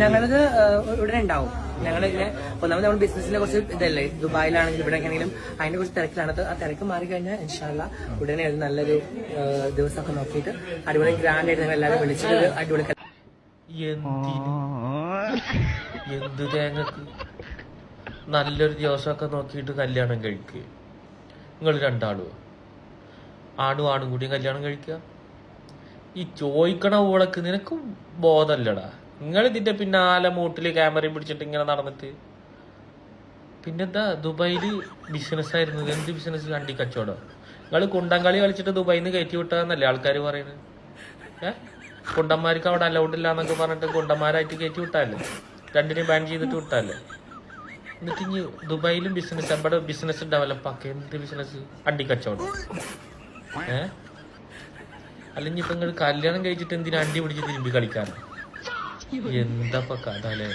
ഞങ്ങളത് ഉടനെ ഉണ്ടാവും. ഞങ്ങളിങ്ങനെ ഒന്നാമത് നമ്മൾ ബിസിനസിനെ കുറച്ച് ഇതല്ലേ, ദുബായിലാണെങ്കിൽ ഇവിടെ ആണെങ്കിലും അതിനെ കുറിച്ച് തിരക്കിലാണത്. ആ തിരക്ക് മാറിക്കഴിഞ്ഞാൽ ഇൻഷാല്ലാ ഉടനെ ഒരു നല്ലൊരു ദിവസമൊക്കെ നോക്കിയിട്ട് അടിപൊളി ഗ്രാൻഡ് ആയിട്ട് ഞങ്ങൾ എല്ലാവരും വിളിച്ചിട്ട് അടിപൊളി എന്ത് തേങ്ങക്ക് നല്ലൊരു ദിവസമൊക്കെ നോക്കിയിട്ട് കല്യാണം കഴിക്കുക. നിങ്ങൾ രണ്ടാളും ആണും കൂടിയും കല്യാണം കഴിക്കുക. ഈ ചോദിക്കണ ഊളക്ക് നിനക്ക് ബോധമല്ലടാ. നിങ്ങൾ ഇതിന്റെ പിന്നാലെ മൂട്ടില് ക്യാമറയും പിടിച്ചിട്ട് ഇങ്ങനെ നടന്നിട്ട് പിന്നെന്താ ദുബായില് ബിസിനസ്സായിരുന്നു. എന്ത് ബിസിനസ്? കണ്ടി കച്ചവടം. നിങ്ങൾ കുണ്ടംകളി കളിച്ചിട്ട് ദുബായിൽ നിന്ന് കയറ്റി വിട്ടതെന്നല്ലേ ആൾക്കാർ പറയുന്നത്? കുണ്ടന്മാർക്ക് അവിടെ അലൗഡ് ഇല്ല എന്നൊക്കെ പറഞ്ഞിട്ട് കുണ്ടന്മാരായിട്ട് കയറ്റി വിട്ടാലേ, രണ്ടിനെയും ബാൻ ചെയ്തിട്ട് വിട്ടാലേ. എന്നിട്ട് ഇനി ദുബായിലും ബിസിനസ്, അവിടെ ബിസിനസ് ഡെവലപ്പ് ആക്കുക. എന്ത് ബിസിനസ്? അണ്ടിക്കച്ചവടം. അല്ലെങ്കിൽ ഇപ്പൊ നിങ്ങൾ കല്യാണം കഴിച്ചിട്ട് എന്തിനാ അണ്ടി പിടിച്ച് തിരുമ്പി കളിക്കാൻ? എന്താ കഥ അല്ലേ?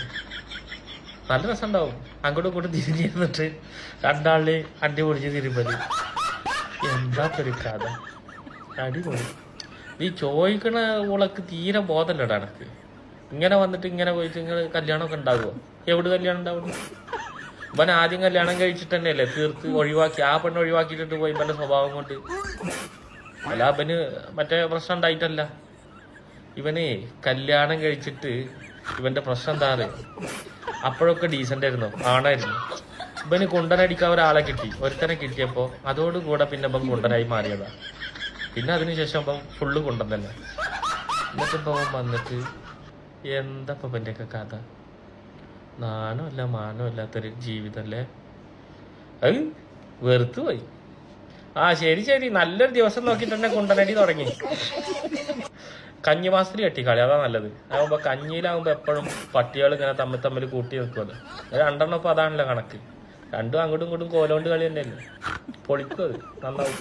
നല്ല രസം ഉണ്ടാവും. അങ്ങോട്ടും ഇങ്ങോട്ടും തിരിഞ്ഞിരുന്നിട്ട് രണ്ടാളില് അണ്ടി പിടിച്ച് തിരുമ്പല്. എന്താ ഒരു കഥ? അടിപൊളി. ഈ ചോദിക്കണ ഉളക്ക് തീരെ ബോധമല്ലടാ എനക്ക്. ഇങ്ങനെ വന്നിട്ട് ഇങ്ങനെ പോയിട്ട് നിങ്ങൾ കല്യാണമൊക്കെ ഉണ്ടാകുമോ? എവിടെ കല്യാണം ഉണ്ടാവുന്നു? ഇവൻ ആദ്യം കല്യാണം കഴിച്ചിട്ട് തന്നെയല്ലേ തീർത്ത് ഒഴിവാക്കി. ആ പെണ്ണ് ഒഴിവാക്കിയിട്ടിട്ട് പോയി ഇവന്റെ സ്വഭാവം കൊണ്ട്. അല്ല, അവന് മറ്റേ പ്രശ്നം ഉണ്ടായിട്ടല്ല. ഇവന് കല്യാണം കഴിച്ചിട്ട് ഇവന്റെ പ്രശ്നം എന്താ അറിയോ? അപ്പോഴൊക്കെ ഡീസന്റ് ആയിരുന്നു, ആണായിരുന്നു. ഇവന് കുണ്ടനടിക്കാൻ ഒരാളെ കിട്ടി, ഒരുത്തനെ കിട്ടിയപ്പോ അതോടുകൂടെ പിന്നെ ഇപ്പം കുണ്ടനായി മാറിയതാ. പിന്നെ അതിനുശേഷം ഇപ്പം ഫുള്ള് കുണ്ടൻ തന്നെ. എന്നിട്ടിപ്പോ വന്നിട്ട് എന്താ ഇവന്റെ ഒക്കെ കഥ? നാണമല്ല മാനോ അല്ലാത്തൊരു ജീവിതല്ലേ അത്. വെറുത്തു പോയി. ആ ശരി, നല്ലൊരു ദിവസം നോക്കിട്ട് തന്നെ കുണ്ടനടി തുടങ്ങി. കഞ്ഞിമാസത്തിൽ കെട്ടിക്കളി, അതാ നല്ലത്. അതാകുമ്പോ കഞ്ഞിയിലാകുമ്പോ എപ്പോഴും പട്ടികൾ ഇങ്ങനെ തമ്മിൽ കൂട്ടി നിൽക്കുമല്ലോ. രണ്ടെണ്ണം ഇപ്പൊ അതാണല്ലോ കണക്ക്. രണ്ടും അങ്ങോട്ടും ഇങ്ങോട്ടും കോലോണ്ട് കളി തന്നെയല്ലേ. പൊളിക്കും അത്, നന്നാവും.